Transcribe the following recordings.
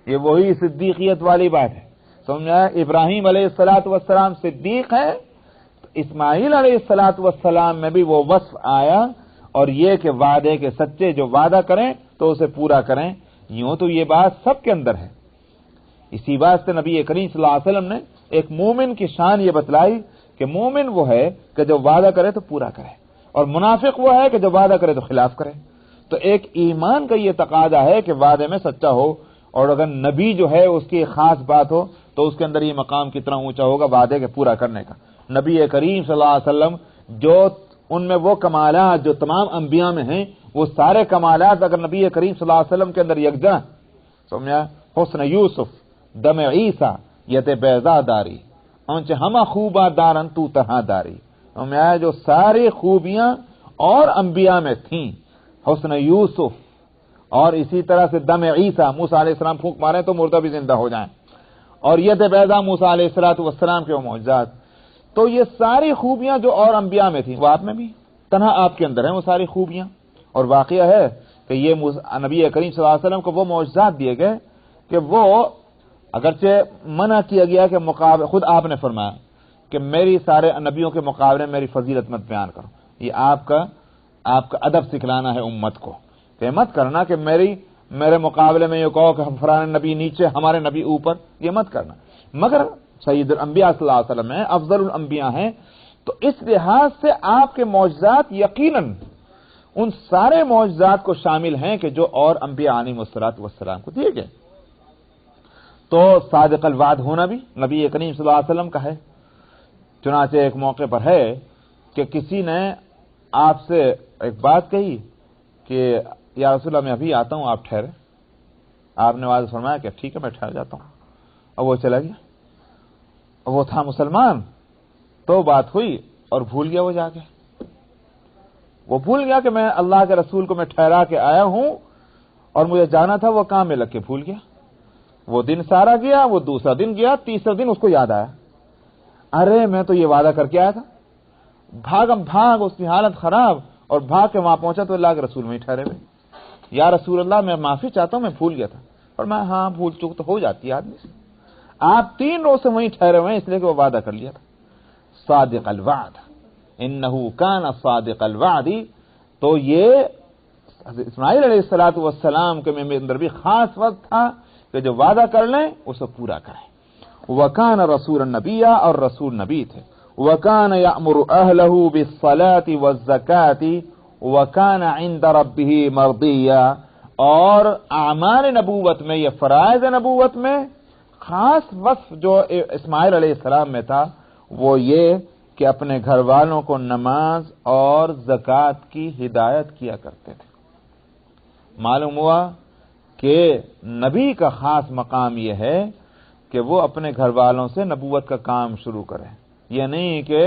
یہ وہی صدیقیت والی بات ہے، سمجھا؟ ابراہیم علیہ الصلوۃ والسلام صدیق ہے، تو اسماعیل علیہ الصلوۃ والسلام میں بھی وہ وصف آیا، اور یہ کہ وعدے کے سچے، جو وعدہ کریں تو اسے پورا کریں۔ یوں تو یہ بات سب کے اندر ہے، اسی بات سے نبی کریم صلی اللہ علیہ وسلم نے ایک مومن کی شان یہ بتلائی کہ مومن وہ ہے کہ جو وعدہ کرے تو پورا کرے، اور منافق وہ ہے کہ جو وعدہ کرے تو خلاف کرے۔ تو ایک ایمان کا یہ تقاضا ہے کہ وعدے میں سچا ہو، اور اگر نبی جو ہے اس کی خاص بات ہو تو اس کے اندر یہ مقام کتنا اونچا ہوگا وعدے کے پورا کرنے کا۔ نبی کریم صلی اللہ علیہ وسلم جو ان میں وہ کمالات جو تمام انبیاء میں ہیں، وہ سارے کمالات اگر نبی کریم صلی اللہ علیہ وسلم کے اندر یکجا، سمجھا؟ حسن یوسف، دم عیسیٰ، یت بیضا داری، انچ ہمہ خوبا دارن تو تہاں داری، سمجھا؟ جو ساری خوبیاں اور انبیاء میں تھیں، حسن یوسف، اور اسی طرح سے دم عیسیٰ، موسیٰ علیہ السلام پھونک مارے تو مردہ بھی زندہ ہو جائیں، اور ید بیضا موسیٰ علیہ السلام کے وہ معجزات، تو یہ ساری خوبیاں جو اور انبیاء میں تھیں وہ آپ میں بھی، تنہا آپ کے اندر ہیں وہ ساری خوبیاں۔ اور واقعہ ہے کہ یہ نبی کریم صلی اللہ علیہ وسلم کو وہ معجزات دیے گئے کہ وہ اگرچہ منع کیا گیا کہ خود آپ نے فرمایا کہ میری سارے نبیوں کے مقابلے میری فضیلت مت بیان کرو، یہ آپ کا ادب سکھلانا ہے امت کو، کہ مت کرنا کہ میرے مقابلے میں یہ کہو کہ ہم فلاں نبی نیچے ہمارے نبی اوپر، یہ مت کرنا۔ مگر سید الانبیاء صلی اللہ علیہ وسلم ہیں، افضل الانبیاء ہیں، تو اس لحاظ سے آپ کے معجزات یقیناً ان سارے معجزات کو شامل ہیں کہ جو اور انبیاء علیہم السلام کو دیے گئے۔ تو صادق الوعد ہونا بھی نبی کریم صلی اللہ علیہ وسلم کا ہے۔ چنانچہ ایک موقع پر ہے کہ کسی نے آپ سے ایک بات کہی کہ یا رسول اللہ میں ابھی آتا ہوں، آپ ٹھہرے۔ آپ نے واضح فرمایا کہ ٹھیک ہے میں ٹھہر جاتا ہوں، اور وہ چلا گیا۔ وہ تھا مسلمان، تو بات ہوئی اور بھول گیا، وہ جا کے وہ بھول گیا کہ میں اللہ کے رسول کو میں ٹھہرا کے آیا ہوں اور مجھے جانا تھا، وہ کام میں لگ کے بھول گیا۔ وہ دن سارا گیا، وہ دوسرا دن گیا، تیسرا دن اس کو یاد آیا، ارے میں تو یہ وعدہ کر کے آیا تھا۔ بھاگ اس کی حالت خراب، اور بھاگ کے وہاں پہنچا تو اللہ کے رسول میں ہی ٹھہرے ہوئے۔ یا رسول اللہ میں معافی چاہتا ہوں، میں بھول گیا تھا۔ اور میں ہاں بھول چوک تو ہو جاتی ہے آدمی سے، آپ 3 روز سے وہیں ٹھہرے ہوئے ہیں اس لیے کہ وہ وعدہ کر لیا تھا۔ صادق الوعد، انہ کان صادق الوعد، تو یہ اسماعیل علیہ السلام کے اندر بھی خاص وقت تھا کہ جو وعدہ کر لیں اسے پورا کریں۔ وکان رسول النبی، اور رسول نبی تھے۔ وکان یأمر اہلہ بالصلاۃ والزکاۃ وکان عند ربہ مرضیا، اور اعمال نبوت میں، یہ فرائض نبوت میں خاص وصف جو اسماعیل علیہ السلام میں تھا وہ یہ کہ اپنے گھر والوں کو نماز اور زکوٰۃ کی ہدایت کیا کرتے تھے۔ معلوم ہوا کہ نبی کا خاص مقام یہ ہے کہ وہ اپنے گھر والوں سے نبوت کا کام شروع کرے، یہ نہیں کہ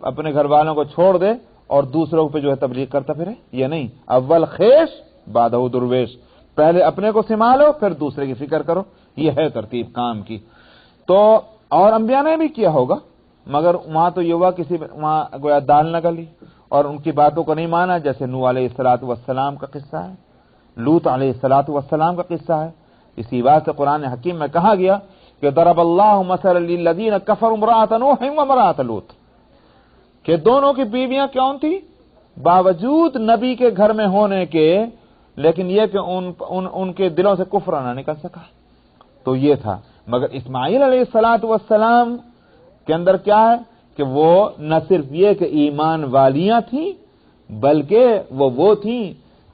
اپنے گھر والوں کو چھوڑ دے اور دوسروں پہ جو ہے تبلیغ کرتا پھرے، یہ نہیں۔ اول خیش بعدہ درویش، پہلے اپنے کو سنبھالو پھر دوسرے کی فکر کرو، یہ ہے ترتیب کام کی۔ تو اور انبیاء نے بھی کیا ہوگا، مگر وہاں تو یہ ہوا وہاں گویا دال نہ گلی اور ان کی باتوں کو نہیں مانا، جیسے نوح علیہ السلام کا قصہ ہے، لوط علیہ السلام کا قصہ ہے۔ اسی بات سے قرآن حکیم میں کہا گیا کہ ضرب اللہ مثلا للذین کفروا امرأۃ نوح و امرأۃ لوط، کہ دونوں کی بیویاں کون تھی؟ باوجود نبی کے گھر میں ہونے کے، لیکن یہ کہ ان کے دلوں سے کفر نہ نکل سکا، تو یہ تھا۔ مگر اسماعیل علیہ السلام کے اندر کیا ہے کہ وہ نہ صرف یہ کہ ایمان والیاں تھیں، بلکہ وہ تھیں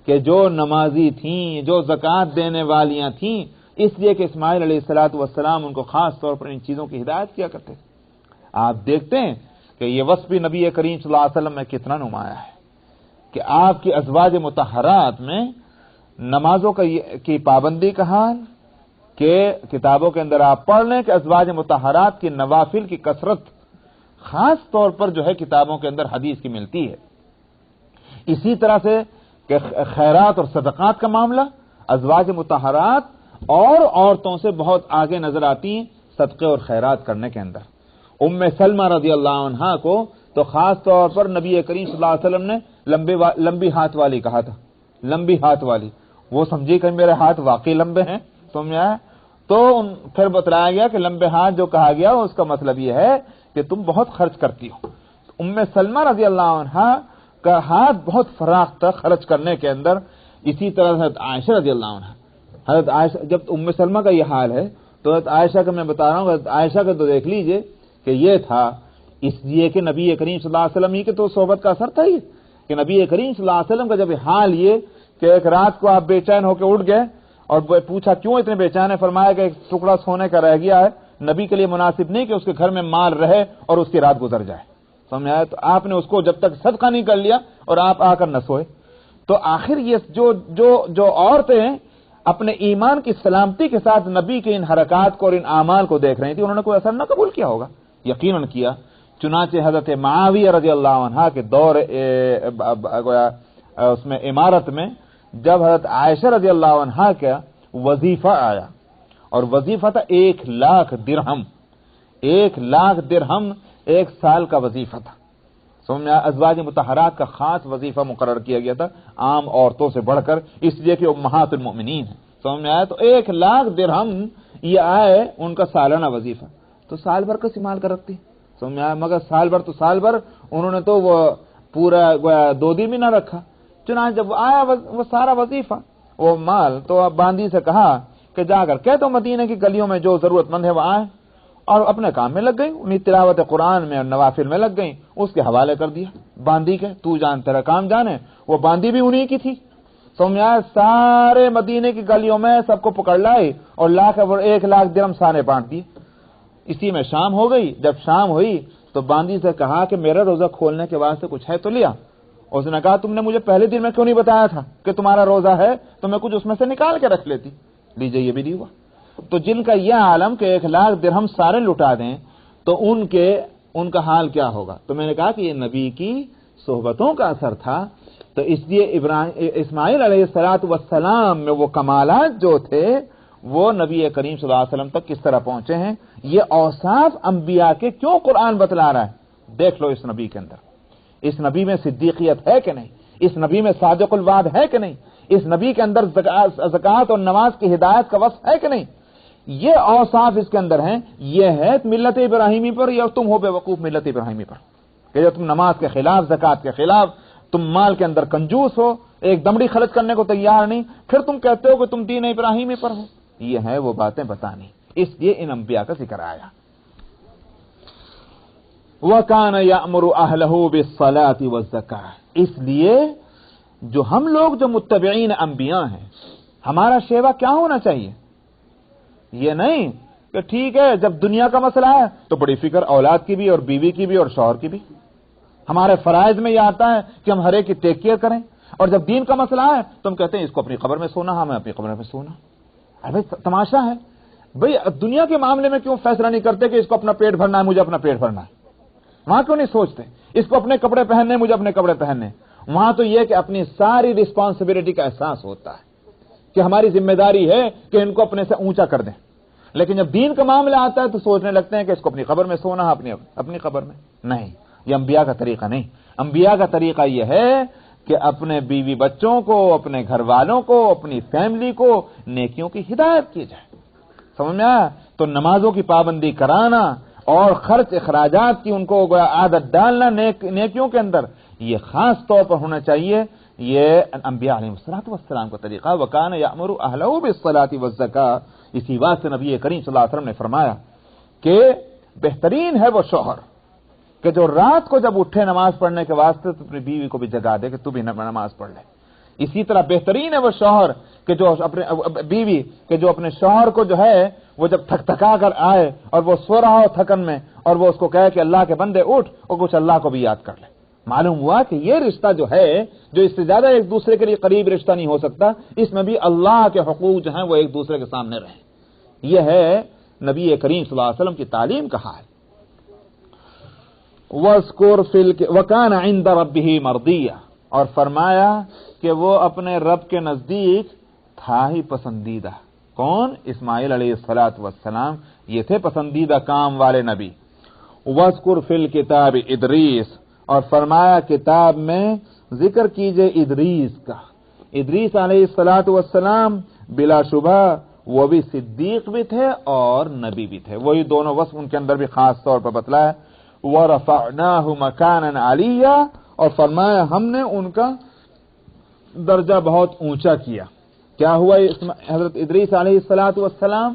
کہ جو نمازی تھیں، جو زکوٰۃ دینے والیاں تھیں، اس لیے کہ اسماعیل علیہ السلام ان کو خاص طور پر ان چیزوں کی ہدایت کیا کرتے تھے۔ آپ دیکھتے ہیں کہ یہ وصف بھی نبی کریم صلی اللہ علیہ وسلم میں کتنا نمایاں ہے کہ آپ کی ازواج مطہرات میں نمازوں کی پابندی کا حال، کہ کتابوں کے اندر آپ پڑھ لیں کہ ازواج مطہرات کی نوافل کی کثرت خاص طور پر جو ہے کتابوں کے اندر حدیث کی ملتی ہے۔ اسی طرح سے کہ خیرات اور صدقات کا معاملہ، ازواج مطہرات اور عورتوں سے بہت آگے نظر آتی ہیں صدقے اور خیرات کرنے کے اندر۔ ام سلمہ رضی اللہ عنہا کو تو خاص طور پر نبی کریم صلی اللہ علیہ وسلم نے لمبی ہاتھ والی کہا تھا، لمبی ہاتھ والی، وہ سمجھی کہ میرے ہاتھ واقعی لمبے ہیں، سمجھا ہے، تو پھر بتلایا گیا کہ لمبے ہاتھ جو کہا گیا اس کا مطلب یہ ہے کہ تم بہت خرچ کرتی ہو. ام سلمہ رضی اللہ عنہا کا ہاتھ بہت فراخ تھا خرچ کرنے کے اندر. اسی طرح حضرت عائشہ رضی اللہ عنہا، حضرت عائشہ، جب ام سلمہ کا یہ حال ہے تو حضرت عائشہ کا میں بتا رہا ہوں، حضرت عائشہ کا تو دیکھ لیجئے کہ یہ تھا، اس لیے کہ نبی کریم صلی اللہ علیہ وسلم ہی کے تو صحبت کا اثر تھا یہ، کہ نبی کریم صلی اللہ علیہ وسلم کا جب حال یہ کہ ایک رات کو آپ بے چین ہو کے اٹھ گئے اور پوچھا کیوں اتنے بے چین ہے، فرمایا کہ ایک ٹکڑا سونے کا رہ گیا ہے، نبی کے لیے مناسب نہیں کہ اس کے گھر میں مال رہے اور اس کی رات گزر جائے. سمجھ آیا؟ تو آپ نے اس کو جب تک صدقہ نہیں کر لیا اور آپ آ کر نہ سوئے. تو آخر یہ جو عورتیں اپنے ایمان کی سلامتی کے ساتھ نبی کے ان حرکات کو اور ان اعمال کو دیکھ رہی تھی، انہوں نے کوئی اثر نہ قبول کیا ہوگا، یقیناً کیا. چنانچہ حضرت معاویہ رضی اللہ عنہ کے دور اس میں امارت میں جب حضرت عائشہ رضی اللہ عنہ کا وظیفہ آیا، اور وظیفہ تھا 1,00,000 درہم، 1,00,000 درہم 1 سال کا وظیفہ تھا. سمجھا؟ ازواج مطہرات کا خاص وظیفہ مقرر کیا گیا تھا عام عورتوں سے بڑھ کر، اس لیے کہ امہات المؤمنین ہیں. سمجھ میں آیا؟ تو 1,00,000 درہم یہ آئے ان کا سالانہ وظیفہ، تو سال بھر کا استعمال کر رکھتی. سمجھ میں آیا؟ مگر سال بھر انہوں نے تو وہ پورا 2 دن بھی نہ رکھا. چنانچہ جب آیا وہ سارا وظیفہ وہ مال، تو اب باندی سے کہا کہ جا کر کہہ تو مدینہ کی گلیوں میں جو ضرورت مند ہے وہ آئے، اور اپنے کام میں لگ گئی، انہیں تلاوت قرآن میں اور نوافل میں لگ گئی. اس کے حوالے کر دیا باندی کے، تو جان تیرا کام جانے. وہ باندی بھی انہی کی تھی. سمجھا؟ سارے مدینے کی گلیوں میں سب کو پکڑ لائی اور لا کر 1,00,000 درہم سانے بانٹ دیے. اسی میں شام ہو گئی. جب شام ہوئی تو باندی سے کہا کہ میرا روزہ کھولنے کے واسطے کچھ ہے تو لیا. اس نے کہا تم نے مجھے پہلے دن میں کیوں نہیں بتایا تھا کہ تمہارا روزہ ہے، تو میں کچھ اس میں سے نکال کے رکھ لیتی. لیجئے یہ بھی نہیں ہوا. تو جن کا یہ عالم کہ 1,00,000 درہم سارے لٹا دیں تو ان کا حال کیا ہوگا. تو میں نے کہا کہ یہ نبی کی صحبتوں کا اثر تھا. تو اس لیے اسماعیل علیہ السلام میں وہ کمالات جو تھے وہ نبی کریم صلی اللہ علیہ وسلم تک کس طرح پہنچے ہیں. یہ اوصاف انبیاء کے کیوں قرآن بتلا رہا ہے. دیکھ لو اس نبی کے اندر، اس نبی میں صدیقیت ہے کہ نہیں، اس نبی میں صادق الوعد ہے کہ نہیں، اس نبی کے اندر زکوٰۃ اور نماز کی ہدایت کا وصف ہے کہ نہیں. یہ اوصاف اس کے اندر ہیں. یہ ہے ملت ابراہیمی پر، یا تم ہو بے وقوف ملت ابراہیمی پر کہ جو تم نماز کے خلاف، زکوٰۃ کے خلاف، تم مال کے اندر کنجوس ہو، ایک دمڑی خرچ کرنے کو تیار نہیں، پھر تم کہتے ہو کہ تم دین ابراہیمی پر ہو. یہ ہے وہ باتیں بتانی، اس لیے ان انبیاء کا ذکر آیا. وَكَانَ يَأْمُرُ أَهْلَهُ بِالصَّلَاةِ وَالزَّكَاةِ. اس لیے جو ہم لوگ جو متبعین انبیاء ہیں، ہمارا شیوا کیا ہونا چاہیے. یہ نہیں کہ ٹھیک ہے جب دنیا کا مسئلہ ہے تو بڑی فکر اولاد کی بھی اور بیوی کی بھی اور شوہر کی بھی. ہمارے فرائض میں یہ آتا ہے کہ ہم ہر ایک کی ٹیک کیئر کریں، اور جب دین کا مسئلہ ہے تو ہم کہتے ہیں اس کو اپنی قبر میں سونا، ہمیں اپنی قبر میں سونا. ارے تماشا ہے بھئی. دنیا کے معاملے میں کیوں فیصلہ نہیں کرتے کہ اس کو اپنا پیٹ بھرنا ہے، مجھے اپنا پیٹ بھرنا ہے. وہاں کیوں نہیں سوچتے اس کو اپنے کپڑے پہننے، مجھے اپنے کپڑے پہننے. وہاں تو یہ کہ اپنی ساری رسپانسبلٹی کا احساس ہوتا ہے کہ ہماری ذمہ داری ہے کہ ان کو اپنے سے اونچا کر دیں. لیکن جب دین کا معاملہ آتا ہے تو سوچنے لگتے ہیں کہ اس کو اپنی قبر میں سونا ہے، اپنی قبر میں. نہیں، یہ انبیاء کا طریقہ نہیں. انبیاء کا طریقہ یہ ہے کہ اپنے بیوی بچوں کو، اپنے گھر والوں کو، اپنی فیملی کو نیکیوں کی ہدایت کی جائے. سمجھ میں آیا؟ تو نمازوں کی پابندی کرانا اور خرچ اخراجات کی ان کو عادت ڈالنا نیکیوں کے اندر، یہ خاص طور پر ہونا چاہیے. یہ انبیاء علیہ السلام کا طریقہ. وَكَانَ يَأْمُرُ أَهْلَهُ بِالصَّلَاةِ وَالزَّكَاةِ. اسی بات سے نبی کریم صلی اللہ علیہ وسلم نے فرمایا کہ بہترین ہے وہ شوہر کہ جو رات کو جب اٹھے نماز پڑھنے کے واسطے تو اپنی بیوی کو بھی جگا دے کہ تو بھی نماز پڑھ لے. اسی طرح بہترین ہے وہ شوہر کہ جو اپنے بیوی کہ جو اپنے شوہر کو جو ہے وہ جب تھک تھکا کر آئے اور وہ سو رہا ہو تھکن میں، اور وہ اس کو کہے کہ اللہ کے بندے اٹھ، اور کچھ اللہ کو بھی یاد کر لے. معلوم ہوا کہ یہ رشتہ جو ہے، جو اس سے زیادہ ایک دوسرے کے لیے قریب رشتہ نہیں ہو سکتا، اس میں بھی اللہ کے حقوق جو ہیں وہ ایک دوسرے کے سامنے رہیں. یہ ہے نبی کریم صلی اللہ علیہ وسلم کی تعلیم کا حال. وَكَانَ عِندَ رَبِّهِ مَرْضِيًّا. اور فرمایا کہ وہ اپنے رب کے نزدیک تھا ہی پسندیدہ. کون؟ اسماعیل علیہ السلام. یہ تھے پسندیدہ کام والے نبی. وَاذْكُرْ فِي الْكِتَابِ ادریس. اور فرمایا کتاب میں ذکر کیجئے ادریس کا. ادریس علیہ السلام بلا شبہ وہ بھی صدیق بھی تھے اور نبی بھی تھے. وہی دونوں وصف ان کے اندر بھی خاص طور پر بتلایا. وَرَفَعْنَاهُ مَكَانًا عَلِيًّا، اور فرمایا ہم نے ان کا درجہ بہت اونچا کیا. کیا ہوا حضرت ادریس علیہ الصلوۃ والسلام؟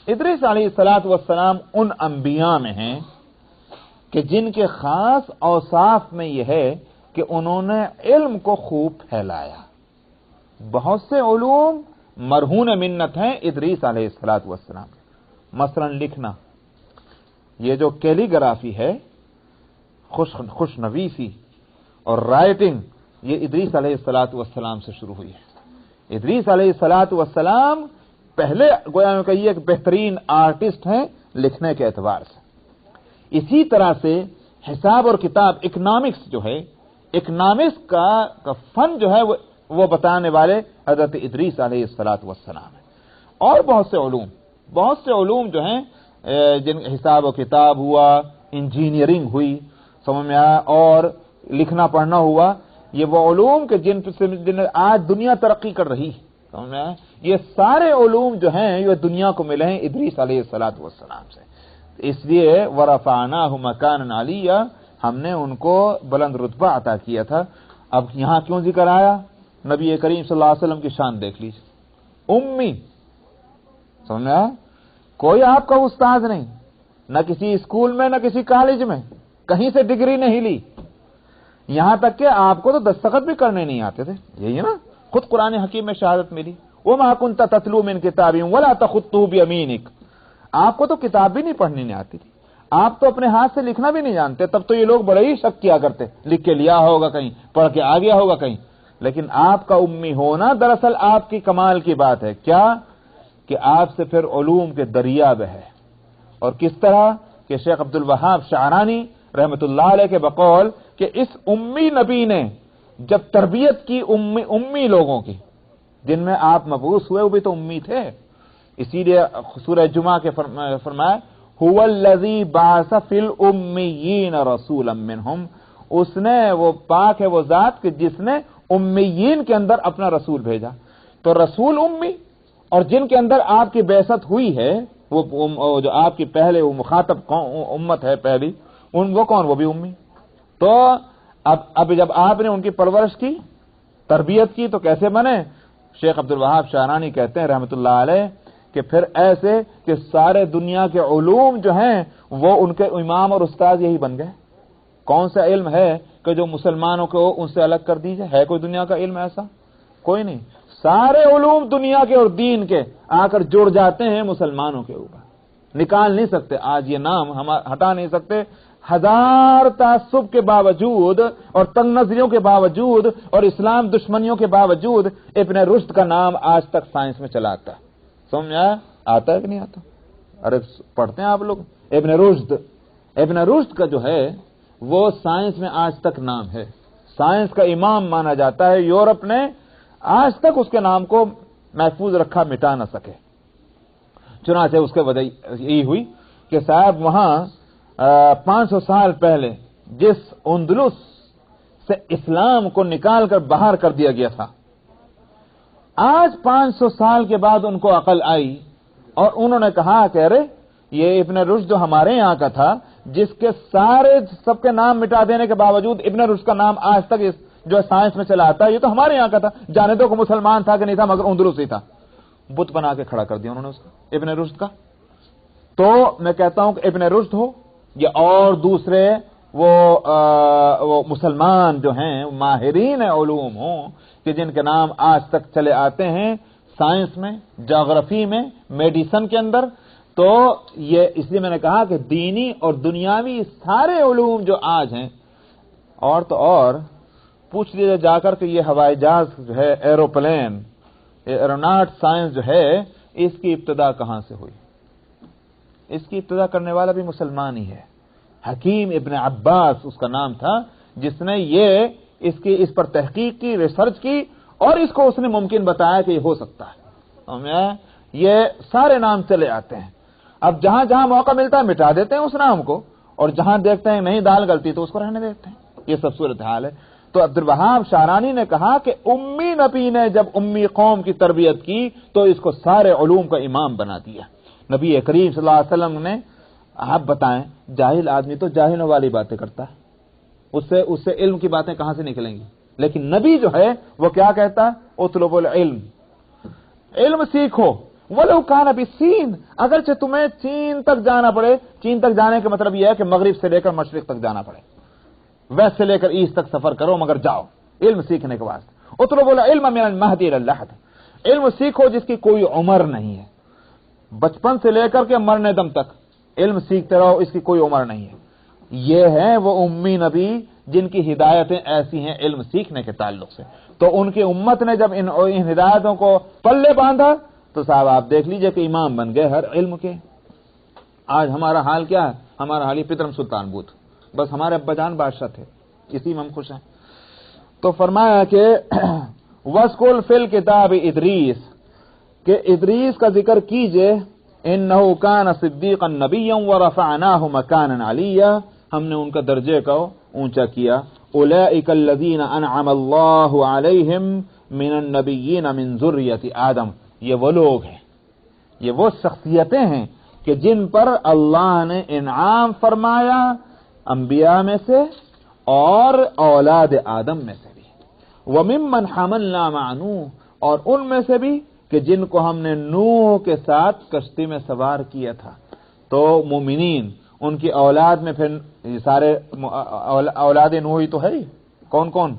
ادریس علیہ الصلوۃ والسلام ان انبیاء میں ہیں کہ جن کے خاص اوصاف میں یہ ہے کہ انہوں نے علم کو خوب پھیلایا. بہت سے علوم مرہون منت ہیں ادریس علیہ الصلوۃ والسلام. مثلا لکھنا، یہ جو کیلیگرافی ہے، خوش نویسی اور رائٹنگ، یہ ادریس علیہ الصلوۃ والسلام سے شروع ہوئی ہے. ادریس علیہ الصلوۃ والسلام پہلے گویا میں کہیے ایک بہترین آرٹسٹ ہیں لکھنے کے اعتبار سے. اسی طرح سے حساب اور کتاب، اکنامکس جو ہے، اکنامکس کا فن جو ہے وہ بتانے والے حضرت ادریس علیہ الصلوۃ والسلام ہیں. اور بہت سے علوم جو ہیں، جن حساب و کتاب ہوا، انجینئرنگ ہوئی، سمجھ میں آیا، اور لکھنا پڑھنا ہوا، یہ وہ علوم کہ جن آج دنیا ترقی کر رہی ہے، سمجھ میں آیا. یہ سارے علوم جو ہیں یہ دنیا کو ملے ہیں ادریس علیہ الصلوۃ والسلام سے. اس لیے وَرَفَعْنَاهُ مَكَانًا عَلِيًّا، ہم نے ان کو بلند رتبہ عطا کیا تھا. اب یہاں کیوں ذکر آیا؟ نبی کریم صلی اللہ علیہ وسلم کی شان دیکھ لیجیے. امی، سمجھا، کوئی آپ کا استاد نہیں، نہ کسی اسکول میں نہ کسی کالج میں، کہیں سے ڈگری نہیں لی. یہاں تک کہ آپ کو تو دستخط بھی کرنے نہیں آتے تھے. یہی ہے نا، خود قرآن حکیم میں شہادت ملی، وَمَا كُنْتَ تَتْلُو مِنْ كِتَابٍ وَلَا تَخُطُّهُ بِيَمِينِكَ. آپ کو تو کتاب بھی نہیں پڑھنی نہیں آتی تھی، آپ تو اپنے ہاتھ سے لکھنا بھی نہیں جانتے. تب تو یہ لوگ بڑے ہی شک کیا کرتے، لکھ کے لیا ہوگا کہیں، پڑھ کے آ گیا ہوگا کہیں. لیکن آپ کا امی ہونا دراصل آپ کی کمال کی بات ہے. کیا کہ آپ سے پھر علوم کے دریا بہے. اور کس طرح کہ شیخ عبد الوہاب شعرانی رحمت اللہ علیہ کے بقول کہ اس امی نبی نے جب تربیت کی امی لوگوں کی، جن میں آپ مبعوث ہوئے وہ بھی تو امی تھے. اسی لیے سورہ جمعہ کے فرمایا هو الذی بعث فی الامیین رسولا منہم، اس نے، وہ پاک ہے وہ ذات کہ جس نے امیین کے اندر اپنا رسول بھیجا. تو رسول امی، اور جن کے اندر آپ کی بعثت ہوئی ہے، وہ جو آپ کی پہلے وہ مخاطب امت ہے پہلی، وہ کون؟ وہ بھی امی. تو اب جب آپ نے ان کی پرورش کی، تربیت کی، تو کیسے بنے؟ شیخ عبد الوہاب شعرانی کہتے ہیں رحمت اللہ علیہ کہ پھر ایسے کہ سارے دنیا کے علوم جو ہیں وہ ان کے امام اور استاد یہی بن گئے. کون سا علم ہے کہ جو مسلمانوں کو ان سے الگ کر دیجئے؟ ہے کوئی دنیا کا علم ایسا؟ کوئی نہیں. سارے علوم دنیا کے اور دین کے آ کر جڑ جاتے ہیں مسلمانوں کے اوپر. نکال نہیں سکتے آج یہ نام، ہم ہٹا نہیں سکتے. ہزار تعصب کے باوجود اور تنگ نظریوں کے باوجود اور اسلام دشمنیوں کے باوجود ابن رشد کا نام آج تک سائنس میں چلا آتا ہے. سمجھ میں آتا ہے کہ نہیں آتا؟ ارے پڑھتے ہیں آپ لوگ ابن رشد کا جو ہے وہ سائنس میں آج تک نام ہے. سائنس کا امام مانا جاتا ہے. یورپ نے آج تک اس کے نام کو محفوظ رکھا، مٹا نہ سکے. چنانچہ اس کے وجہ یہی ہوئی کہ صاحب وہاں 500 سال پہلے جس اندلس سے اسلام کو نکال کر باہر کر دیا گیا تھا، آج 500 سال کے بعد ان کو عقل آئی اور انہوں نے کہا کہ ارے یہ ابن رشد جو ہمارے یہاں کا تھا، جس کے سب کے نام مٹا دینے کے باوجود ابن رشد کا نام آج تک جو سائنس میں چلا آتا ہے، یہ تو ہمارے یہاں کا تھا. جانے دو کہ مسلمان تھا کہ نہیں تھا، مگر اندلس ہی تھا. بت بنا کے کھڑا کر دیا انہوں نے اس کو، ابن رشد کا. تو میں کہتا ہوں کہ ابن رشد ہو یا اور دوسرے وہ مسلمان جو ہیں ماہرین علوم ہوں کہ جن کے نام آج تک چلے آتے ہیں سائنس میں، جغرافی میں، میڈیسن کے اندر، تو یہ اس لیے میں نے کہا کہ دینی اور دنیاوی سارے علوم جو آج ہیں، اور تو اور پوچھ لیجیے جا کر کہ یہ ہوائی جہاز جو ہے، ایروپلین، ایروناٹ سائنس جو ہے، اس کی ابتدا کہاں سے ہوئی؟ اس کی ابتدا کرنے والا بھی مسلمان ہی ہے. حکیم ابن عباس اس کا نام تھا، جس نے اس پر تحقیق کی، ریسرچ کی، اور اس کو اس نے ممکن بتایا کہ یہ ہو سکتا ہے. یہ سارے نام چلے آتے ہیں. اب جہاں جہاں موقع ملتا ہے مٹا دیتے ہیں اس نام کو، اور جہاں دیکھتے ہیں نہیں دال گلتی تو اس کو رہنے دیتے ہیں. یہ سب صورتحال ہے. تو عبدالوہاب شعرانی نے کہا کہ امی نبی نے جب امی قوم کی تربیت کی تو اس کو سارے علوم کا امام بنا دیا. نبی کریم صلی اللہ علیہ وسلم نے، آپ بتائیں جاہل آدمی تو جاہلوں والی باتیں کرتا ہے، اس سے علم کی باتیں کہاں سے نکلیں گی؟ لیکن نبی جو ہے وہ کیا کہتا ہے؟ اطلب العلم، علم سیکھو ولو کان بالصین، اگرچہ تمہیں چین تک جانا پڑے. چین تک جانے کا مطلب یہ ہے کہ مغرب سے لے کر مشرق تک جانا پڑے، ویسٹ سے لے کر ایسٹ تک سفر کرو مگر جاؤ علم سیکھنے کے واسطے. اطلب العلم من المہد الی اللحد، علم سیکھو جس کی کوئی عمر نہیں ہے، بچپن سے لے کر کے مرنے دم تک علم سیکھتے رہو، اس کی کوئی عمر نہیں ہے. یہ ہے وہ امی نبی جن کی ہدایتیں ایسی ہیں علم سیکھنے کے تعلق سے. تو ان کی امت نے جب ان ہدایتوں کو پلے باندھا تو صاحب آپ دیکھ لیجئے کہ امام بن گئے ہر علم کے. آج ہمارا حال کیا ہے؟ ہمارا حال ہی پترم سلطان بوت، بس ہمارے ابا جان بادشاہ تھے، اسی میں ہم خوش ہیں. تو فرمایا کہ وَاسْكُلْ فِي الْكِتَابِ ادریس، کہ ادریس کا ذکر کیجئے، انہو کان صدیقا نبیا ورفعناہ مکانا علیا، ہم نے ان کا درجے کو اونچا کیا. اولئک الذین انعم اللہ علیہم من النبیین من ذریۃ آدم، یہ وہ لوگ ہیں، یہ وہ شخصیتیں ہیں کہ جن پر اللہ نے انعام فرمایا انبیاء میں سے اور اولاد آدم میں سے بھی. وَمِمَّنْ حَمَلْنَا مَعَ نُوحٍ، اور ان میں سے بھی کہ جن کو ہم نے نوح کے ساتھ کشتی میں سوار کیا تھا. تو مومنین ان کی اولاد میں پھر یہ سارے اولاد نوحی تو ہے ہی. کون کون؟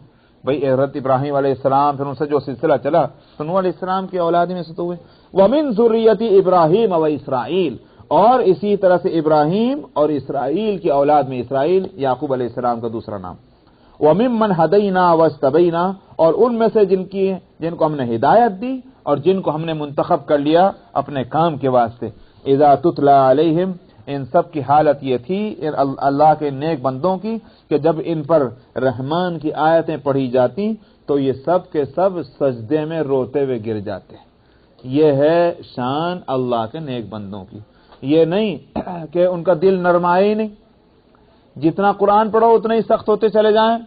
بھئی حضرت ابراہیم علیہ السلام، پھر ان سے جو سلسلہ چلا تو نوح علیہ السلام کی اولاد میں سے تو ہوئے. وَمِن ذُرِّيَّةِ ابراہیم وَإِسرائیل، اور اسی طرح سے ابراہیم اور اسرائیل کی اولاد میں، اسرائیل یعقوب علیہ السلام کا دوسرا نام. وَمِمَّنْ هَدَيْنَا وَاجْتَبَيْنَا، اور ان میں سے جن کو ہم نے ہدایت دی اور جن کو ہم نے منتخب کر لیا اپنے کام کے واسطے. اذا تتلا علیہم، ان سب کی حالت یہ تھی اللہ کے نیک بندوں کی کہ جب ان پر رحمان کی آیتیں پڑھی جاتی تو یہ سب کے سب سجدے میں روتے ہوئے گر جاتے. یہ ہے شان اللہ کے نیک بندوں کی. یہ نہیں کہ ان کا دل نرمائی نہیں، جتنا قرآن پڑھو اتنے ہی سخت ہوتے چلے جائیں،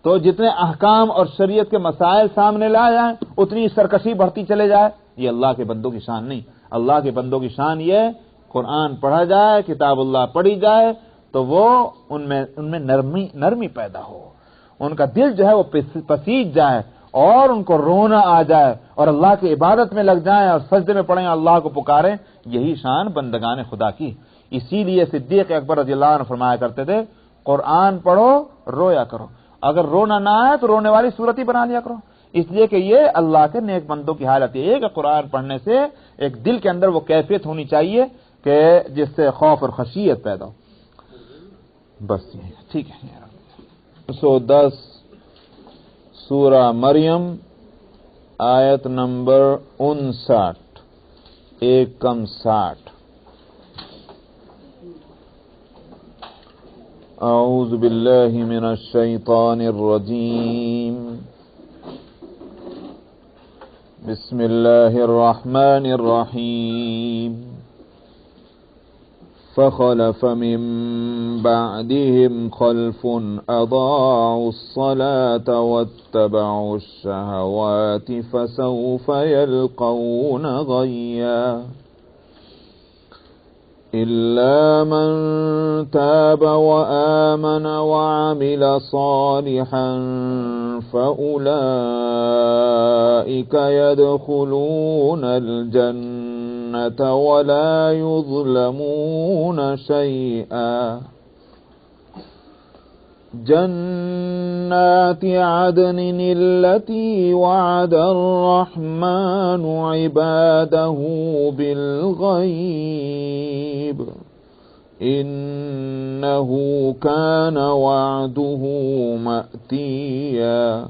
تو جتنے احکام اور شریعت کے مسائل سامنے لائے جائیں اتنی سرکشی بڑھتی چلے جائے. یہ اللہ کے بندوں کی شان نہیں. اللہ کے بندوں کی شان یہ قرآن پڑھا جائے، کتاب اللہ پڑھی جائے تو وہ ان میں نرمی پیدا ہو، ان کا دل جو ہے وہ پسیج جائے اور ان کو رونا آ جائے اور اللہ کی عبادت میں لگ جائیں اور سجدے میں پڑھیں، اللہ کو پکاریں. یہی شان بندگان خدا کی. اسی لیے صدیق اکبر رضی اللہ عنہ فرمایا کرتے تھے قرآن پڑھو رویا کرو، اگر رونا نہ آئے تو رونے والی صورت ہی بنا لیا کرو. اس لیے کہ یہ اللہ کے نیک بندوں کی حالت یہ ہے کہ قرآن پڑھنے سے ایک دل کے اندر وہ کیفیت ہونی چاہیے کہ جس سے خوف اور خشیت پیدا ہو. بس یہ ٹھیک ہے. 110 سورہ مریم آیت نمبر 59، 60. اعوذ باللہ من الشیطان الرجیم، بسم اللہ الرحمن الرحیم. فخلف من بعدهم خلف اضاعوا الصلاة واتبعوا الشهوات فسوف يلقون غيا. إلا من تاب وآمن وعمل صالحا فأولئك يدخلون الجنة ولا يظلمون شيئا. جنات عدن التي وعد الرحمن عباده بالغيب إنه كان وعده مأتيا.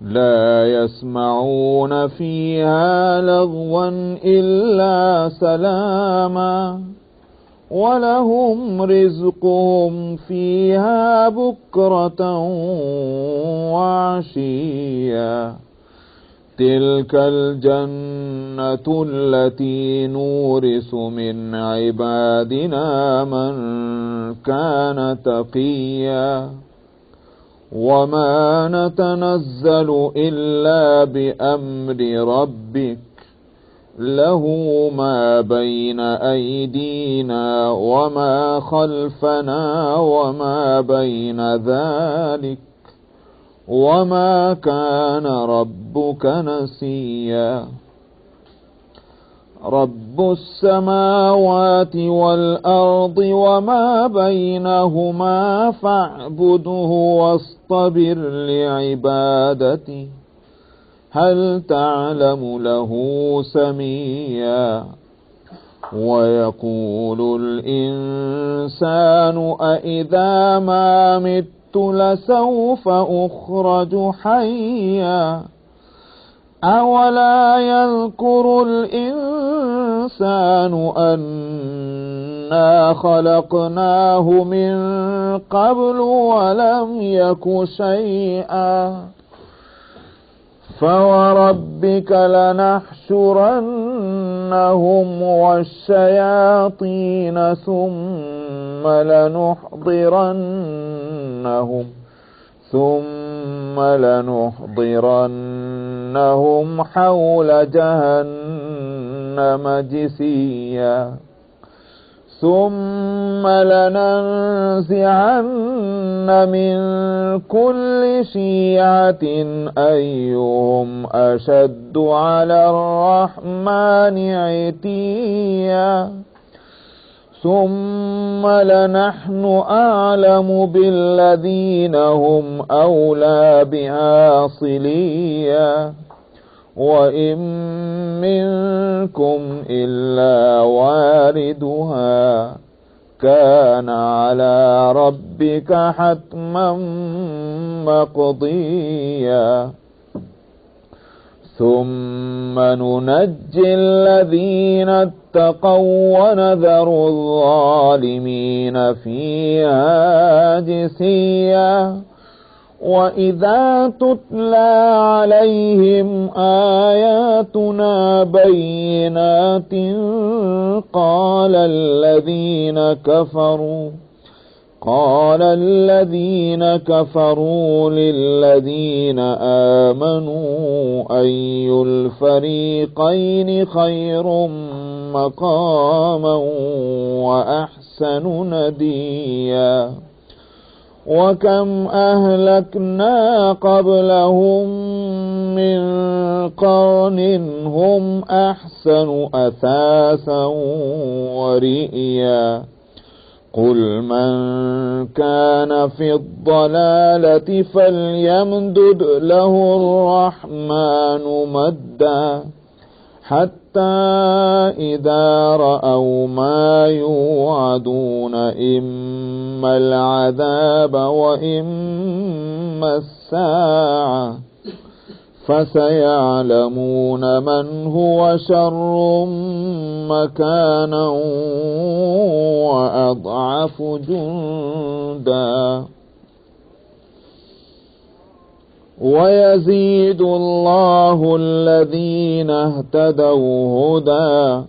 لا يسمعون فيها لغوا إلا سلاما وَلَهُمْ رِزْقُهُمْ فِيهَا بُكْرَةً وَعَشِيًّا. تِلْكَ الْجَنَّةُ الَّتِي نُورِثُ مِنْ عِبَادِنَا مَنْ كَانَ تَقِيًّا. وما نتنزل إلا بأمر ربك له ما بين أيدينا وما خلفنا وما بين ذلك وما كان ربك نسيا رب السماوات والأرض وما بينهما فاعبده واصطبر لعبادته هل تعلم له سميا ويقول الإنسان أإذا ما مت لسوف أخرج حيا أولا يذكر الإنسان أنا خلقناه من قبل ولم يك شيئا فوربك لنحشرنهم والشياطين ثم لنحضرنهم حول جهنم جثيا ثم لننزعن من كل شيعة أيهم أشد على الرحمن عتيا ثم لنحن أعلم بالذين هم أولى بها صليا وإن منكم إلا واردها كان على ربك حتما مقضيا ثم ننجي الذين اتقوا ونذر الظالمين فيها جثيا وإذا تتلى عليهم آياتنا بينات قال الذين كفروا للذين آمنوا أي الفريقين خير مقاما وأحسن نديا وكم أهلكنا قبلهم من قرن هم أحسن أثاثا ورئيا قل من كان في الضلالة فليمدد له الرحمن مدا حتى إذا رأوا ما يوعدون إما العذاب وإما الساعة فسيعلمون من هو شر مكانا وأضعف جندا ويزيد الله الذين اهتدوا هدى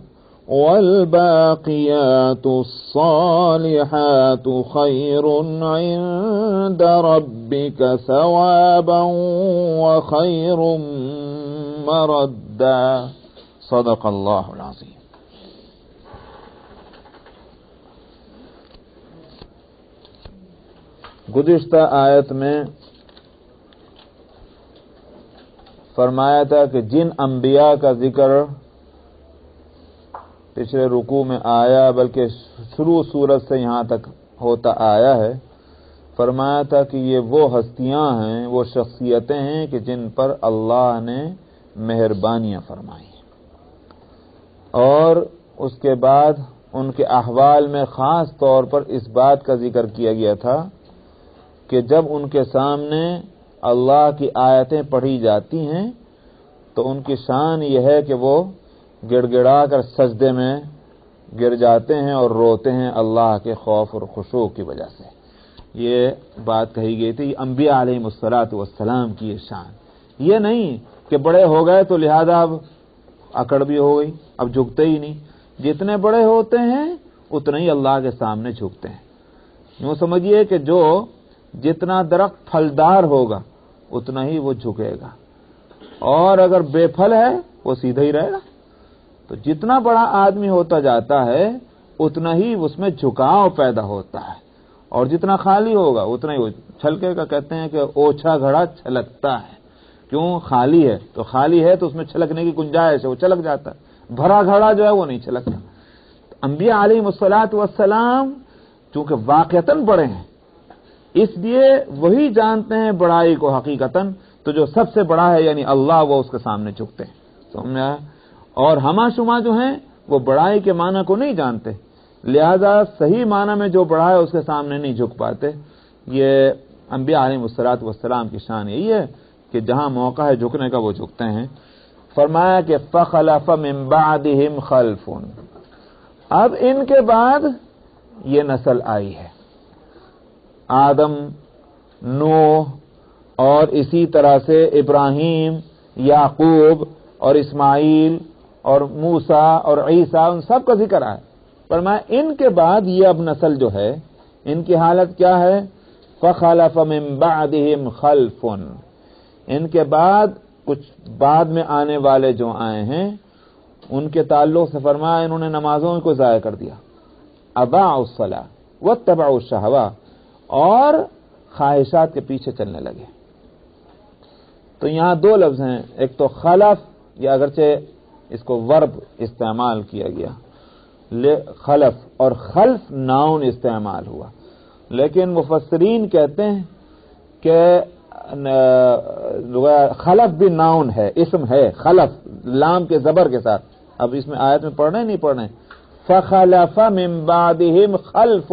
والباقيات الصالحات خير عند ربك ثوابا وخير مردا صدق الله العظيم. گزشتہ آیت میں فرمایا تھا کہ جن انبیاء کا ذکر پچھلے رکوع میں آیا بلکہ شروع سورت سے یہاں تک ہوتا آیا ہے، فرمایا تھا کہ یہ وہ ہستیاں ہیں، وہ شخصیتیں ہیں کہ جن پر اللہ نے مہربانیاں فرمائی، اور اس کے بعد ان کے احوال میں خاص طور پر اس بات کا ذکر کیا گیا تھا کہ جب ان کے سامنے اللہ کی آیتیں پڑھی جاتی ہیں تو ان کی شان یہ ہے کہ وہ گڑ گڑا کر سجدے میں گر جاتے ہیں اور روتے ہیں اللہ کے خوف اور خشوع کی وجہ سے. یہ بات کہی گئی تھی، انبیاء علیہم السلام کی یہ شان. یہ نہیں کہ بڑے ہو گئے تو لہذا اب اکڑ بھی ہو گئی، اب جھکتے ہی نہیں. جتنے بڑے ہوتے ہیں اتنے ہی اللہ کے سامنے جھکتے ہیں. یوں سمجھیے کہ جو جتنا درخت پھلدار ہوگا اتنا ہی وہ جھکے گا، اور اگر بے پھل ہے وہ سیدھا ہی رہے گا۔ تو جتنا بڑا آدمی ہوتا جاتا ہے اتنا ہی اس میں جھکاؤ پیدا ہوتا ہے، اور جتنا خالی ہوگا اتنا ہی وہ چھلکے گا۔ کہتے ہیں کہ اوچھا گھڑا چھلکتا ہے، کیوں؟ خالی ہے تو خالی ہے تو اس میں چھلکنے کی گنجائش ہے، وہ چھلک جاتا ہے، بھرا گھڑا جو ہے وہ نہیں چھلکتا۔ انبیاء علیہم الصلوۃ والسلام چونکہ واقعتاً بڑے ہیں، اس لیے وہی جانتے ہیں بڑائی کو حقیقتاً، تو جو سب سے بڑا ہے یعنی اللہ، وہ اس کے سامنے جھکتے ہیں، سمجھا؟ اور ہما شما جو ہیں وہ بڑائی کے معنی کو نہیں جانتے، لہذا صحیح معنی میں جو بڑا ہے اس کے سامنے نہیں جھک پاتے۔ یہ انبیاء علیہم الصلوۃ والسلام کی شان یہی ہے کہ جہاں موقع ہے جھکنے کا وہ جھکتے ہیں۔ فرمایا کہ فخلف من بعدہم خلف، اب ان کے بعد یہ نسل آئی ہے، آدم، نوح، اور اسی طرح سے ابراہیم، یعقوب اور اسماعیل اور موسیٰ اور عیسیٰ، ان سب کا ذکر ہے۔ فرمایا ان کے بعد یہ اب نسل جو ہے ان کی حالت کیا ہے؟ فخلف من بعدہم خلف، ان کے بعد کچھ بعد میں آنے والے جو آئے ہیں ان کے تعلق سے فرمایا انہوں نے نمازوں کو ضائع کر دیا، اضاعوا الصلاۃ واتبعوا الشہوات، اور خواہشات کے پیچھے چلنے لگے۔ تو یہاں دو لفظ ہیں، ایک تو خلف، یا اگرچہ اس کو ورب استعمال کیا گیا خلف، اور خلف ناؤن استعمال ہوا، لیکن مفسرین کہتے ہیں کہ خلف بھی ناؤن ہے، اسم ہے، خلف لام کے زبر کے ساتھ۔ اب اس میں آیت میں پڑھنا نہیں پڑھنا، فخلف من بعدہم خلف،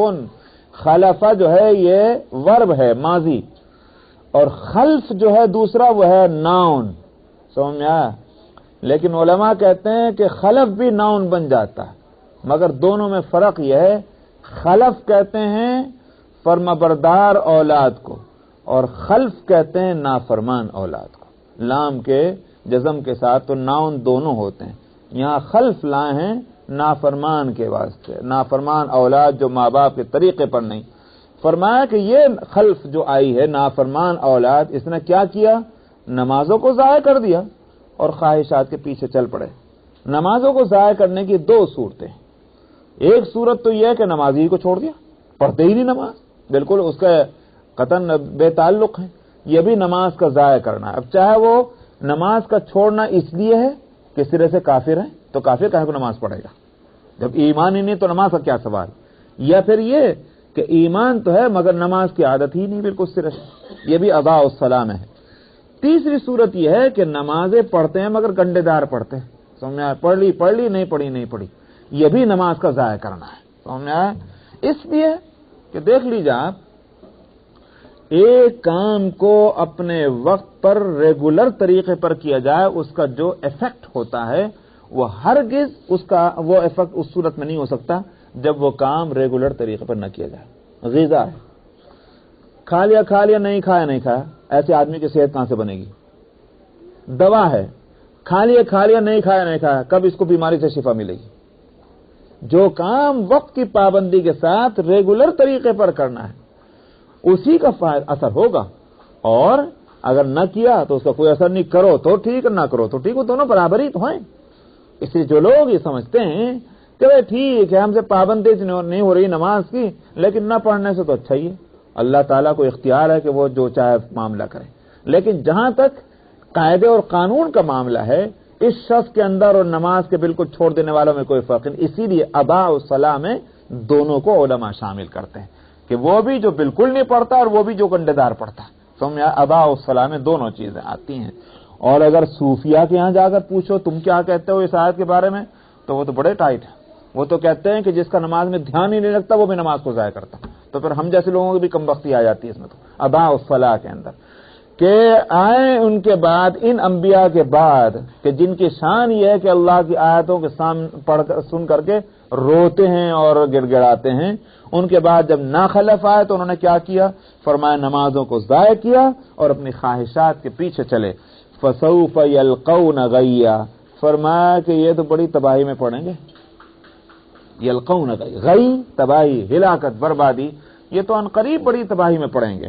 خلف جو ہے یہ ورب ہے ماضی، اور خلف جو ہے دوسرا وہ ہے ناؤن، سمجھ میں آیا؟ لیکن علماء کہتے ہیں کہ خلف بھی ناؤن بن جاتا ہے، مگر دونوں میں فرق یہ ہے، خلف کہتے ہیں فرمانبردار اولاد کو، اور خلف کہتے ہیں نافرمان اولاد کو، لام کے جزم کے ساتھ، تو ناؤن دونوں ہوتے ہیں۔ یہاں خلف لائے ہیں نافرمان کے واسطے، نافرمان اولاد جو ماں باپ کے طریقے پر نہیں۔ فرمایا کہ یہ خلف جو آئی ہے نافرمان اولاد، اس نے کیا کیا؟ نمازوں کو ضائع کر دیا اور خواہشات کے پیچھے چل پڑے۔ نمازوں کو ضائع کرنے کی دو صورتیں، ایک صورت تو یہ ہے کہ نمازی کو چھوڑ دیا، پڑھتے ہی نہیں نماز، بالکل اس کا قطعاً بے تعلق ہے، یہ بھی نماز کا ضائع کرنا ہے۔ اب چاہے وہ نماز کا چھوڑنا اس لیے ہے کہ سرے سے کافر ہے، تو کافر کہے کو نماز پڑھے گا؟ جب ایمان ہی نہیں تو نماز کا کیا سوال؟ یا پھر یہ کہ ایمان تو ہے مگر نماز کی عادت ہی نہیں بالکل سرے سے، یہ بھی اضاع الصلاۃ میں ہے۔ تیسری صورت یہ ہے کہ نمازیں پڑھتے ہیں مگر گنڈے دار پڑھتے ہیں، سمجھ میں آیا؟ پڑھ لی نہیں پڑھی، یہ بھی نماز کا ضائع کرنا ہے، سمجھ میں آیا؟ اس لیے کہ دیکھ لیجیے آپ، ایک کام کو اپنے وقت پر ریگولر طریقے پر کیا جائے، اس کا جو ایفیکٹ ہوتا ہے وہ ہرگز اس کا وہ ایفیکٹ اس صورت میں نہیں ہو سکتا جب وہ کام ریگولر طریقے پر نہ کیا جائے۔ غذا ہے، کھا لیا نہیں کھایا، ایسے آدمی کی صحت کہاں سے بنے گی؟ دوا ہے، کھا لیا نہیں کھایا، کب اس کو بیماری سے شفا ملے گی؟ جو کام وقت کی پابندی کے ساتھ ریگولر طریقے پر کرنا ہے اسی کا اثر ہوگا، اور اگر نہ کیا تو اس کا کوئی اثر نہیں، کرو تو ٹھیک، نہ کرو تو ٹھیک، وہ دونوں برابر ہی تو ہیں۔ اس لیے جو لوگ یہ سمجھتے ہیں کہ ٹھیک ہے ہم سے پابندی نہیں ہو رہی نماز کی، لیکن نہ پڑھنے سے تو اچھا ہی ہے، اللہ تعالیٰ کو اختیار ہے کہ وہ جو چاہے معاملہ کرے، لیکن جہاں تک قاعدے اور قانون کا معاملہ ہے اس شخص کے اندر اور نماز کے بالکل چھوڑ دینے والوں میں کوئی فرق نہیں۔ اسی لیے اضاع الصلاۃ میں دونوں کو علماء شامل کرتے ہیں کہ وہ بھی جو بالکل نہیں پڑھتا اور وہ بھی جو گنڈے دار پڑھتا ہے، سمجھ اضاع الصلاۃ میں دونوں چیزیں آتی ہیں۔ اور اگر صوفیہ کے یہاں جا کر پوچھو تم کیا کہتے ہو اس آیت کے بارے میں، تو وہ تو بڑے ٹائٹ ہیں، وہ تو کہتے ہیں کہ جس کا نماز میں دھیان ہی نہیں رکھتا وہ بھی نماز کو ضائع کرتا، تو پھر ہم جیسے لوگوں کی بھی کم بختی آ جاتی ہے اس میں، تو اضاع الصلاۃ کے اندر کہ آئے ان کے بعد، ان انبیاء کے بعد کہ جن کی شان یہ ہے کہ اللہ کی آیتوں کے سامنے پڑھ کر سن کر کے روتے ہیں اور گڑ گڑاتے ہیں، ان کے بعد جب ناخلف آئے تو انہوں نے کیا کیا؟ فرمایا نمازوں کو ضائع کیا اور اپنی خواہشات کے پیچھے چلے۔ فسوف یلقون غیا، فرمایا کہ یہ تو بڑی تباہی میں پڑیں گے۔ یلقون غی، تباہی، ہلاکت، بربادی، یہ تو ان قریب بڑی تباہی میں پڑیں گے۔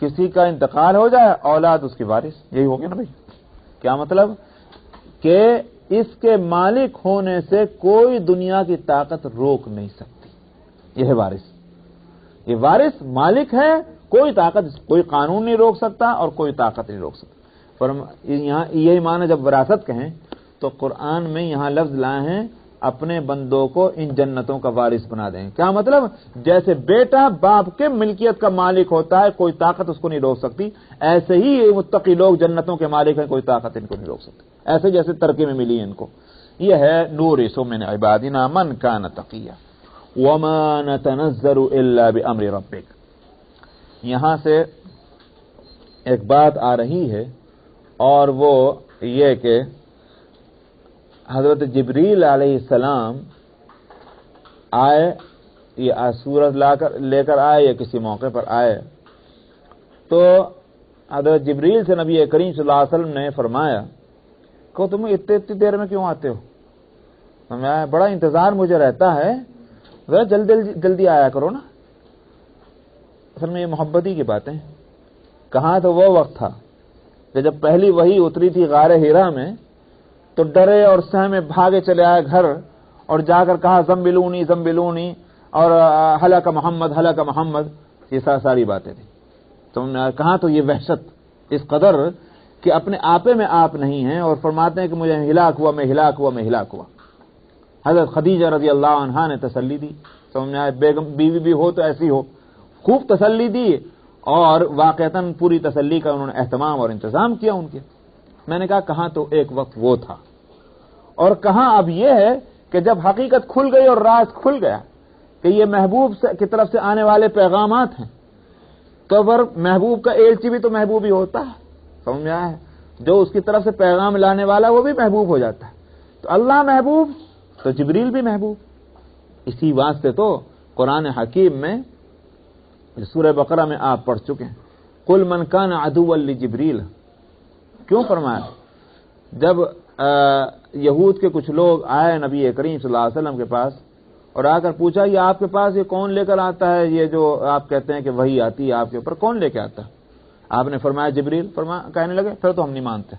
کسی کا انتقال ہو جائے اولاد اس کی وارث، یہی ہو گیا نا بھائی. کیا مطلب کہ اس کے مالک ہونے سے کوئی دنیا کی طاقت روک نہیں سکتی. یہ ہے وارث. یہ وارث مالک ہے، کوئی طاقت، کوئی قانون نہیں روک سکتا اور کوئی طاقت نہیں روک سکتا. یہاں یہی معنی جب وراثت کہیں تو قرآن میں یہاں لفظ لائے ہیں اپنے بندوں کو ان جنتوں کا وارث بنا دیں. کیا مطلب؟ جیسے بیٹا باپ کے ملکیت کا مالک ہوتا ہے، کوئی طاقت اس کو نہیں روک سکتی، ایسے ہی یہ متقی لوگ جنتوں کے مالک ہیں، کوئی طاقت ان کو نہیں روک سکتی. ایسے جیسے ترکے میں ملی ان کو. یہ ہے نورث من عبادنا من کان تقیا وما نتنزل الا بامر ربک. یہاں سے ایک بات آ رہی ہے اور وہ یہ کہ حضرت جبریل علیہ السلام آئے، یہ سورت لے کر آئے یا کسی موقع پر آئے تو حضرت جبریل سے نبی کریم صلی اللہ علیہ وسلم نے فرمایا کہ تم اتنی دیر میں کیوں آتے ہو؟ بڑا انتظار مجھے رہتا ہے، ذرا جلدی آیا کرو نا. اصل میں یہ محبتی کی باتیں. کہاں تو وہ وقت تھا کہ جب پہلی وحی اتری تھی غار حرا میں تو ڈرے اور سہمے بھاگے چلے آئے گھر اور جا کر کہا زمبلونی زمبلونی اور ہلاک محمد. یہ ساری باتیں تھیں. تو کہاں تو یہ وحشت اس قدر کہ اپنے آپے میں آپ نہیں ہیں اور فرماتے ہیں کہ مجھے ہلاک ہوا. حضرت خدیجہ رضی اللہ عنہا نے تسلی دی. سمجھ میں آئے؟ بیگم بیوی بھی ہو تو ایسی ہو، خوب تسلی دی اور واقعتاً پوری تسلی کا انہوں نے اہتمام اور انتظام کیا ان کے. میں نے کہا کہاں تو ایک وقت وہ تھا اور کہاں اب یہ ہے کہ جب حقیقت کھل گئی اور راز کھل گیا کہ یہ محبوب کی طرف سے آنے والے پیغامات ہیں تو پر محبوب کا ایلچی بھی تو محبوب ہی ہوتا ہے. سمجھ میں آیا؟ جو اس کی طرف سے پیغام لانے والا وہ بھی محبوب ہو جاتا ہے. تو اللہ محبوب تو جبریل بھی محبوب. اسی واسطے تو قرآن حکیم میں سورہ بقرہ میں آپ پڑھ چکے ہیں قل من کان عدوا لجبریل. کیوں فرمایا؟ جب یہود کے کچھ لوگ آئے نبی کریم صلی اللہ علیہ وسلم کے پاس اور آ کر پوچھا یہ آپ کے پاس یہ کون لے کر آتا ہے، یہ جو آپ کہتے ہیں کہ وہی آتی ہے آپ کے اوپر، کون لے کے آتا ہے؟ آپ نے فرمایا جبریل. کہنے لگے پھر تو ہم نہیں مانتے،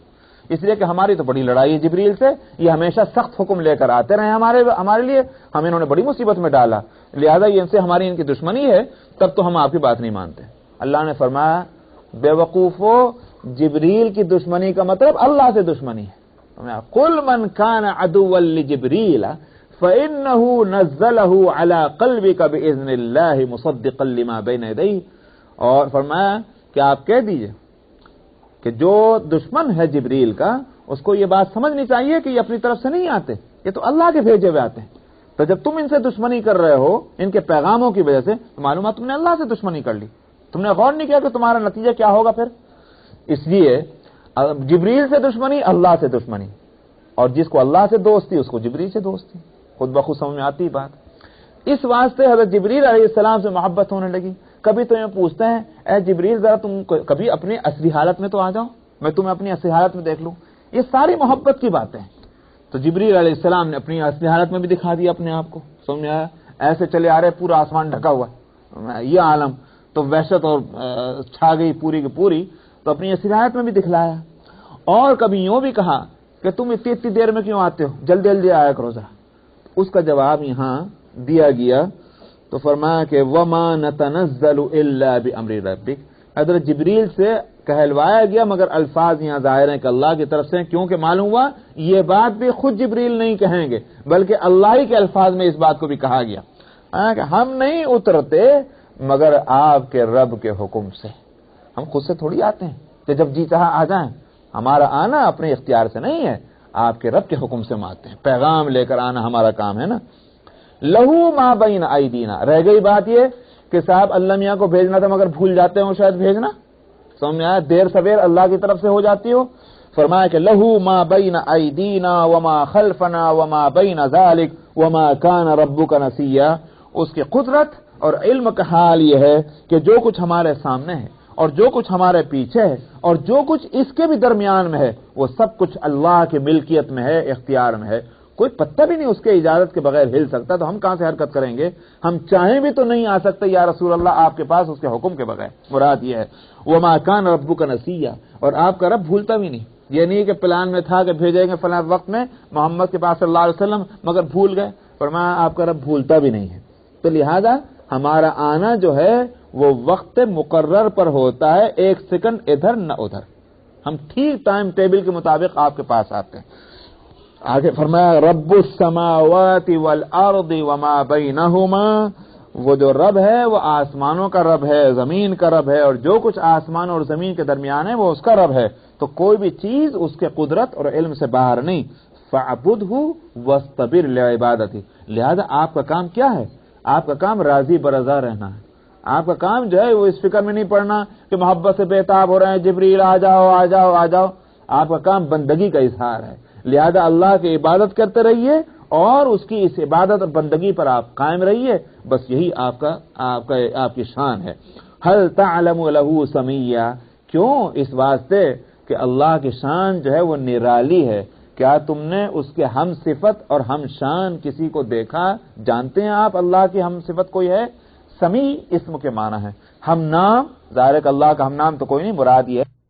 اس لیے کہ ہماری تو بڑی لڑائی ہے جبریل سے، یہ ہمیشہ سخت حکم لے کر آتے رہے ہمارے لیے، ہمیں انہوں نے بڑی مصیبت میں ڈالا، لہذا یہ ان سے ہماری ان کی دشمنی ہے، تب تو ہم آپ کی بات نہیں مانتے. اللہ نے فرمایا بے وقوفو، جبریل کی دشمنی کا مطلب اللہ سے دشمنی ہے. قل من كان عدوا لجبريل فإنه نزله على قلبك بإذن الله مصدقا لما بين يديه. اور فرمایا کہ آپ کہہ دیجئے کہ جو دشمن ہے جبریل کا اس کو یہ بات سمجھنی چاہیے کہ یہ اپنی طرف سے نہیں آتے، یہ تو اللہ کے بھیجے ہوئے آتے ہیں. تو جب تم ان سے دشمنی کر رہے ہو ان کے پیغاموں کی وجہ سے تو معلوم ہے تم نے اللہ سے دشمنی کر لی. تم نے غور نہیں کیا کہ تمہارا نتیجہ کیا ہوگا پھر. اس لیے جبریل سے دشمنی اللہ سے دشمنی، اور جس کو اللہ سے دوستی اس کو جبریل سے دوستی. خود بخود سمجھ میں آتی بات. اس واسطے حضرت جبریل علیہ السلام سے محبت ہونے لگی. کبھی تو یہ پوچھتے ہیں اے جبریل ذرا تم کبھی اپنی اصلی حالت میں تو آ جاؤ، میں تمہیں اپنی اصلی حالت میں دیکھ لوں. یہ ساری محبت کی باتیں ہیں. تو جبریل علیہ السلام نے اپنی اصلی حالت میں بھی دکھا دیا اپنے آپ کو. سمجھ میں آیا؟ ایسے چلے آ رہے پورا آسمان ڈھکا ہوا ہے، یہ عالم تو وحشت اور چھا گئی پوری کی پوری، تو اپنی اصلی حالت میں بھی دکھلایا. اور کبھی یوں بھی کہا کہ تم اتنی دیر میں کیوں آتے ہو، جلدی آیا کرو ذرا. اس کا جواب یہاں دیا گیا تو فرمایا کہ وما نتنزل الا بامر ربک. حضرت جبریل سے کہلوایا گیا مگر الفاظ یہاں ظاہر ہیں کہ اللہ کی طرف سے، کیونکہ معلوم ہوا یہ بات بھی خود جبریل نہیں کہیں گے بلکہ اللہ ہی کے الفاظ میں اس بات کو بھی کہا گیا کہ ہم نہیں اترتے مگر آپ کے رب کے حکم سے. ہم خود سے تھوڑی آتے ہیں کہ جب جی چاہا آ جائیں. ہمارا آنا اپنے اختیار سے نہیں ہے، آپ کے رب کے حکم سے ہم آتے ہیں. پیغام لے کر آنا ہمارا کام ہے نا. لہو ما بین ایدینا. رہ گئی بات یہ کہ صاحب اللہ میاں کو بھیجنا تھا مگر بھول جاتے ہوں شاید بھیجنا. سمجھ میں آیا؟ دیر سویر اللہ کی طرف سے ہو جاتی ہو. فرمایا کہ لہو ما بین ایدینا وما خلفنا وما بین ذلک وما کان ربک نسیا. اس کی قدرت اور علم کا حال یہ ہے کہ جو کچھ ہمارے سامنے ہے اور جو کچھ ہمارے پیچھے ہے اور جو کچھ اس کے بھی درمیان میں ہے وہ سب کچھ اللہ کی ملکیت میں ہے، اختیار میں ہے. کوئی پتا بھی نہیں اس کے اجازت کے بغیر ہل سکتا، تو ہم کہاں سے حرکت کریں گے؟ ہم چاہیں بھی تو نہیں آ سکتے یا رسول اللہ آپ کے پاس اس کے حکم کے بغیر۔ مراد یہ ہے وما کان ربک نسیا، اور آپ کا رب بھولتا بھی نہیں۔ یہ نہیں کہ پلان میں تھا کہ بھیجیں گے فلاں وقت میں محمد کے پاس صلی اللہ علیہ وسلم، مگر بھول گئے۔ فرمایا آپ کا رب بھولتا بھی نہیں ہے، تو لہذا ہمارا آنا جو ہے وہ وقت مقرر پر ہوتا ہے، 1 سیکنڈ ادھر نہ ادھر، ہم ٹھیک ٹائم ٹیبل کے مطابق آپ کے پاس آتے ہیں۔ آگے فرمایا رب السماوات والارض وما بینہما، وہ جو رب ہے وہ آسمانوں کا رب ہے، زمین کا رب ہے، اور جو کچھ آسمان اور زمین کے درمیان ہے وہ اس کا رب ہے، تو کوئی بھی چیز اس کے قدرت اور علم سے باہر نہیں۔ فاعبدہ واصطبر لعبادتہ، لہذا آپ کا کام کیا ہے؟ آپ کا کام راضی برضا رہنا ہے۔ آپ کا کام جو ہے وہ اس فکر میں نہیں پڑنا کہ محبت سے بےتاب ہو رہے ہیں جبریل آ جاؤ آ جاؤ آ جاؤ۔ آپ کا کام بندگی کا اظہار ہے، لہذا اللہ کی عبادت کرتے رہیے اور اس کی اس عبادت اور بندگی پر آپ قائم رہیے، بس یہی آپ کی شان ہے۔ هل تعلم له سمیا، کیوں؟ اس واسطے کہ اللہ کی شان جو ہے وہ نرالی ہے۔ کیا تم نے اس کے ہم صفت اور ہم شان کسی کو دیکھا؟ جانتے ہیں آپ اللہ کی ہم صفت کوئی ہے؟ سمیع اسم کے معنی ہے، ہم نام، ظاہر ہے کہ اللہ کا ہم نام تو کوئی نہیں، مراد یہ ہے